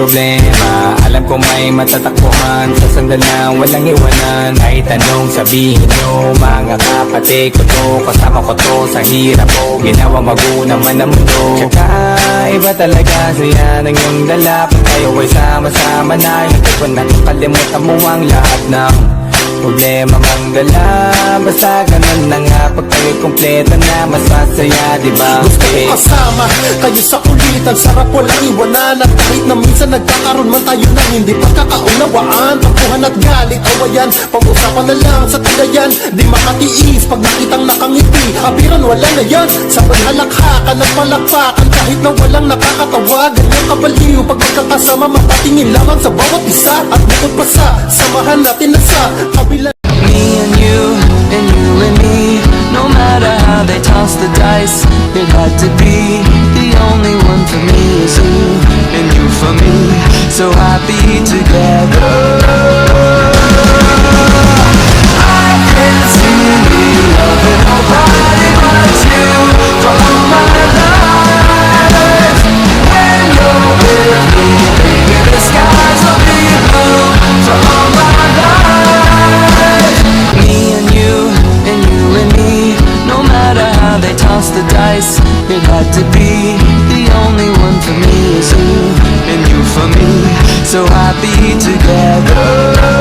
problema. Alam ko may matatakbuhan sa sandal na walang iwanan. Kahit anong sabihin nyo, mga kapatid ko to, kasama ko to sa hirap ko, ginawa magunang man ang mundo. Tsaka iba talaga saya ng iyong dala. Pag tayo ay sama-sama na, hindi ko nakakalimutan mo ang lahat ng problema mang dala. Basta ganun na nga, pag kayo kompleto na, mas masaya, diba? Gusto ko kasama kayo sa kulitan, sarap walang iwanan. At kahit na minsan nagkakaroon man tayo ng hindi pagkakaunawaan, tampuhan at galit, awayan, pag-usapan na lang sa tagayan. Di makatiis pag nakitang nakangiti, abiran wala na yan. Sabay halakhakan at palakpakan kahit na walang nakakatawa. Ganyang kabaliw pag magkakasama, matatingin lamang sa bawat isa. At bukod pa sa samahan natin na sa kabila. Me and you and me, no matter how they toss the dice, it had to be. The only one for me is you, and you for me, so happy together. I can't see me loving nobody but you for all my life. When you're with me, baby, the skies will be blue for all my life. Me and you and me, no matter how they toss the dice, it had to be. The only one for me is you, and you for me, so happy together.